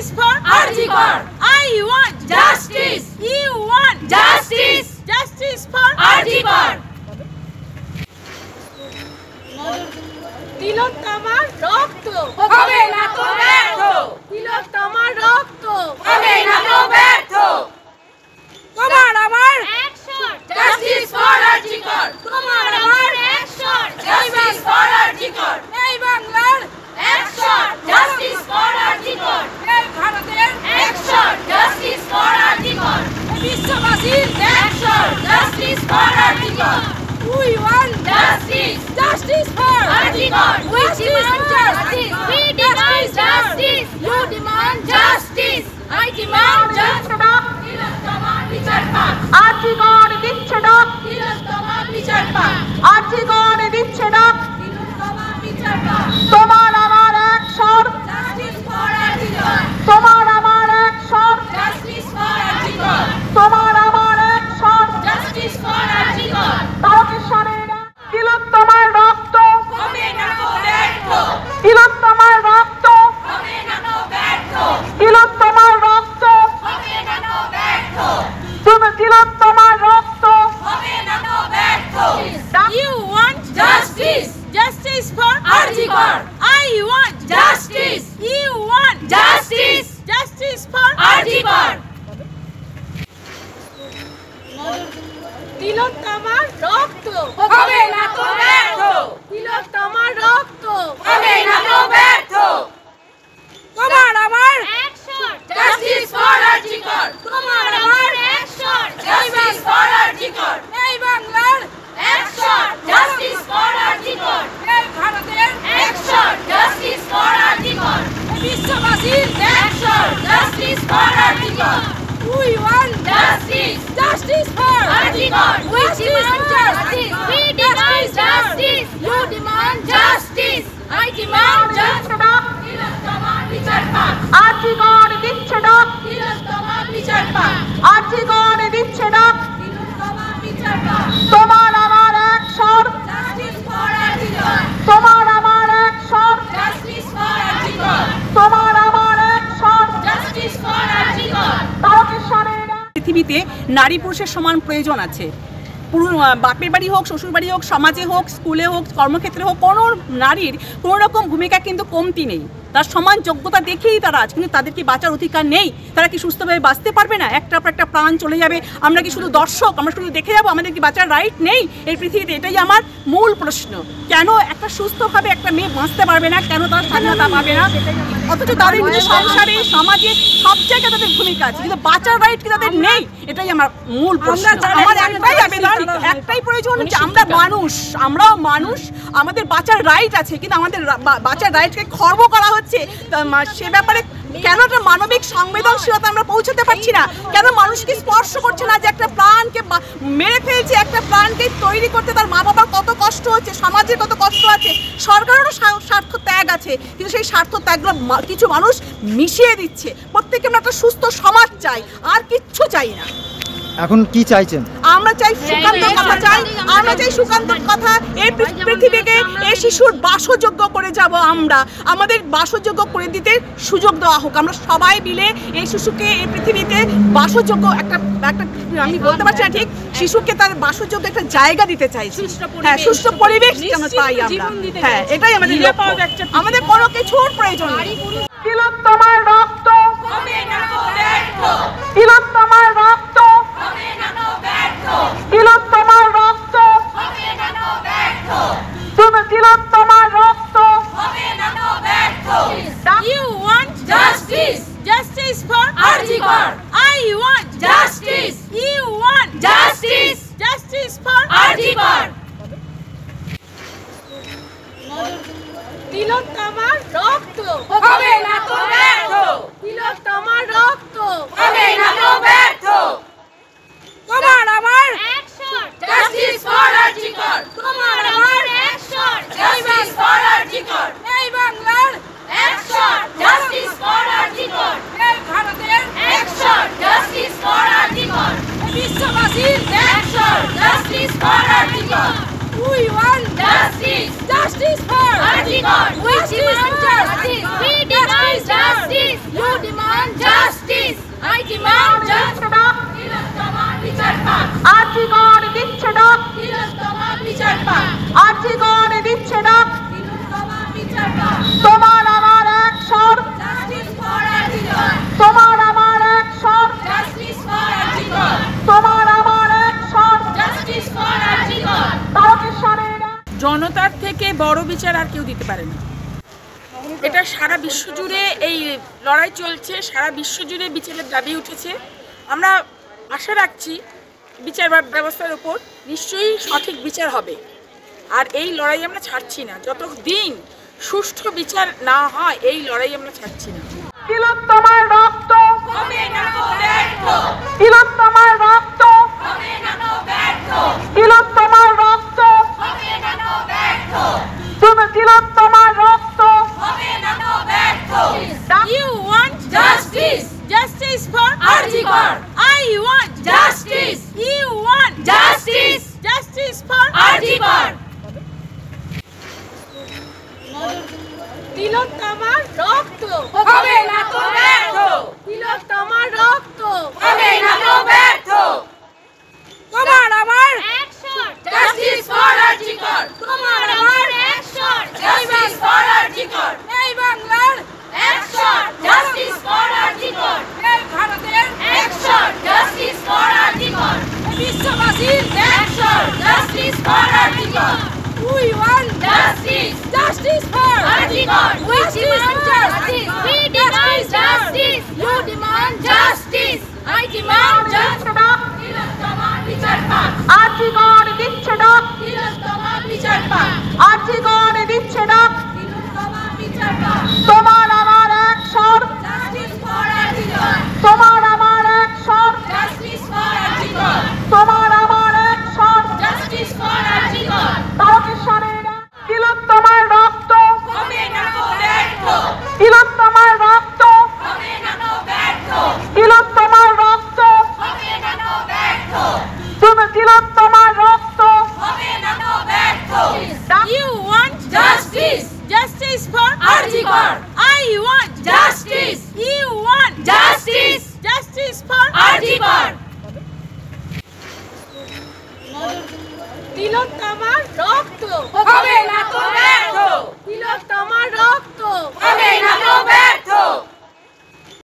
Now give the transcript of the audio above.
Justice for Arjikar. I want Justice. You want Justice. Justice for Arjikar. তিলোত্তমার রক্ত হবে না তো ব্যর্থ। তিলোত্তমার রক্ত হবে না তো ব্যর্থ। তোমার আমার Action. Justice for Arjikar. তোমার আমার অ্যাকশন Justice for Arjikar. এই বাংলার Action. Justice for Arjikar. এই ভারতের Action. Justice for Arjikar. বিশ্ববাসীর Action. Justice for Arjikar. We want Justice. justice for Arjikar. We demand justice. We demand justice. You demand Justice. I demand justice. তিলোত্তমার বিচার পাক। আর্জিকর দিচ্ছে ডাক তিলোত্তমার বিচার পাক। আর্জিকর দিচ্ছে ডাক তিলোত্তমার বিচার পাক। তোমার আমার অ্যাকশন Justice for Arjikar. তোমার আমার অ্যাকশন Justice for Arjikar. তোমার আমার অ্যাকশন Justice for Arjikar. তারকেশ্বরের তিলোত্তমার রক্ত হবে না তো ব্যর্থ। তিলোত্তমার রক্ত হবে না তো ব্যর্থ। তিলোত্তমার রক্ত হবে না তো ব্যর্থ। তুমি তিলোত্তমার রক্ত হবে না তো ব্যর্থ। You want Justice. justice for Arjikar. I want Justice. You want Justice. justice for Arjikar. তিলোত্তমার রক্ত হবে না তো ব্যর্থ। তিলোত্তমার রক্ত হবে না তো ব্যর্থ। তোমার আমার Action. Justice for Arjikar. তোমার আমার Action. Justice for Arjikar. এই বাংলার Action. Justice for Arjikar. এই ভারতের Action. Justice for Arjikar. বিশ্ববাসীর Action. Justice for Arjikar. We want Justice. justice for Arjikar. We demand justice. We demand justice. You demand Justice. I demand justice. তিলোত্তমার বিচার পাক। আর্জিকর দিচ্ছে ডাক তিলোত্তমার বিচার পাক। আর্জিকর দিচ্ছে ডাক তিলোত্তমার বিচার পাক। তোমার আমার অ্যাকশন Justice for Arjikar. তোমার আমার অ্যাকশন Justice for Arjikar. তোমার আমার অ্যাকশন Justice for Arjikar. তারকেশ্বরের পৃথিবীতে নারী পুরুষের সমান প্রয়োজন আছে। বাপের বাড়ি হোক, শ্বশুর বাড়ি হোক, সমাজে হোক, স্কুলে হোক, কর্মক্ষেত্রে হোক, কোনো নারীর কোনো রকম ভূমিকা কিন্তু কমতি নেই। তার সমান যোগ্যতা দেখেই তারা আজ, কিন্তু তাদের কি বাঁচার অধিকার নেই? তারা কি সুস্থভাবে বাঁচতে পারবে না? একটার পর একটা প্রাণ চলে যাবে, আমরা কি শুধু দর্শক, আমরা শুধু দেখে যাবো? আমাদের কি বাঁচার রাইট নেই এই পৃথিবীতে? এটাই আমার মূল প্রশ্ন। কেন একটা সুস্থভাবে একটা মেয়ে বাঁচতে পারবে না? কেন তার স্বাধীনতা পাবে না? অথচ তাদের নিজের সংসারে, সমাজে, সব জায়গায় তাদের ভূমিকা আছে, কিন্তু বাঁচার রাইট কি তাদের নেই? এটাই আমার মূল প্রশ্ন। আমার একটাই আবেদন, একটাই প্রয়োজন যে আমরা মানুষ, আমরাও মানুষ, আমাদের বাঁচার রাইট আছে, কিন্তু আমাদের বাঁচার রাইটকে খর্ব করা হচ্ছে। সে ব্যাপারে কেন একটা মানবিক সংবেদনশীলতা আমরা পৌঁছাতে পারছি না? কেন মানুষকে স্পর্শ করছে না যে একটা প্রাণকে মেরে ফেলছে, একটা প্রাণকে তৈরি করতে তার মা বাবার কত কষ্ট হচ্ছে, সমাজের কত কষ্ট আছে, সরকারেরও স্বার্থ ত্যাগ আছে, কিন্তু সেই স্বার্থ ত্যাগগুলো কিছু মানুষ মিশিয়ে দিচ্ছে। প্রত্যেকে আমরা একটা সুস্থ সমাজ চাই, আর কিচ্ছু চাই না। এখন কি চাইছেন? আমরা চাই সুকান্ত কথা চাই, আমরা চাই সুকান্ত কথা। এই পৃথিবীকে এই শিশুর বাসযোগ্য করে যাব আমরা, আমাদের বাসযোগ্য করে দিতে সুযোগ দেওয়া হোক। আমরা সবাই মিলে এই শিশুকে এই পৃথিবীতে বাসযোগ্য একটা আমি বলতে পারছি না ঠিক, শিশুকে তার বাসযোগ্য একটা জায়গা দিতে চাইছি। হ্যাঁ, সুস্থ পরিবেশ যেন পাই আমরা। হ্যাঁ, এটাই আমাদের লক্ষ্য। আমাদের কোনো কিছুর প্রয়োজন নেই। তিলোত্তমার রক্ত হবে না তো ব্যর্থ। তিলোত্তমার রক্ত হবে না তো ব্যর্থ। তিলোত্তমার রক্ত হবে না তো ব্যর্থ। তুমি তিলোত্তমার রক্ত হবে না তো ব্যর্থ। You want Justice. justice for Arjikar. I want Justice. You want Justice. justice for Arjikar. তিলোত্তমার রক্ত হবে না তো ব্যর্থ। তিলোত্তমার রক্ত হবে না তো ব্যর্থ। তোমার আমার Action. Justice for Arjikar. তোমার আমার Action. Justice for Arjikar. এই বাংলার Action. Justice for Arjikar. এই ভারতের Action. Justice for Arjikar. বিশ্ববাসীর Action. Justice for Arjikar. We want Justice. justice for Arjikar. We demand justice. We demand justice. You demand কেউ দিতে পারে না। এটা সারা বিশ্ব জুড়ে এই লড়াই চলছে, সারা বিশ্ব জুড়ে বিচারের দাবি উঠেছে। আমরা আশা রাখছি বিচার ব্যবস্থার উপর নিশ্চয়ই সঠিক বিচার হবে। আর এই লড়াই আমরা ছাড়ছি না, যতদিন সুষ্ঠু বিচার না হয় এই লড়াই আমরা ছাড়ছি না। তিলোত্তমার রক্ত হবে না তো ব্যর্থ, তিলোত্তমার রক্ত হবে না তো ব্যর্থ, তিলোত্তমার রক্ত হবে না তো ব্যর্থ, তুমি তিলোত্তমার রক্ত হবে না তো ব্যর্থ। You want Justice, justice for Arji Kar. I want Justice. You want Justice. justice for Arji Kar. তিলোত্তমার রক্ত হবে না তো ব্যর্থ, তিলোত্তমার রক্ত হবে না তো ব্যর্থ। তোমার আমার action Justice for Arji Kar. তোমার আমার action Justice for Arji Kar. এই বাংলার অ্যাকশন জাস্টিস ফর আরজি কর এই ভারতের অ্যাকশন জাস্টিস ফর আরজি কর বিশ্ববাসীর অ্যাকশন জাস্টিস ফর আরজি কর We want justice justice for আরজি কর We demand justice we demand justice you demand justice I demand justice তিলোত্তমার বিচার পাক আরজি কর দিচ্ছে ডাক, তিলোত্তমার বিচার পাক আরজি কর দিচ্ছে ডাক, তিলোত্তমার বিচার পাক তোমার আমার একশর, জাস্টিস ফর আরজি কর তোমার আমার একশর, জাস্টিস ফর আরজি কর তোমার আমার একশর, জাস্টিস ফর আরজি কর তারকেশ্বরের তিলোত্তমার রক্ত, হবে না তো ব্যর্থ, তিলোত্তমার রক্ত, হবে না তো ব্যর্থ, তিলোত্তমার রক্ত, হবে না তো ব্যর্থ, তুমি তিলোত্তমার রক্ত। হবে না তো ব্যর্থ। You want Justice. justice for Arji Kar. I want Justice. You want Justice. justice for Arji Kar. তিলোত্তমার রক্ত হবে না তো ব্যর্থ, তিলোত্তমার রক্ত হবে না তো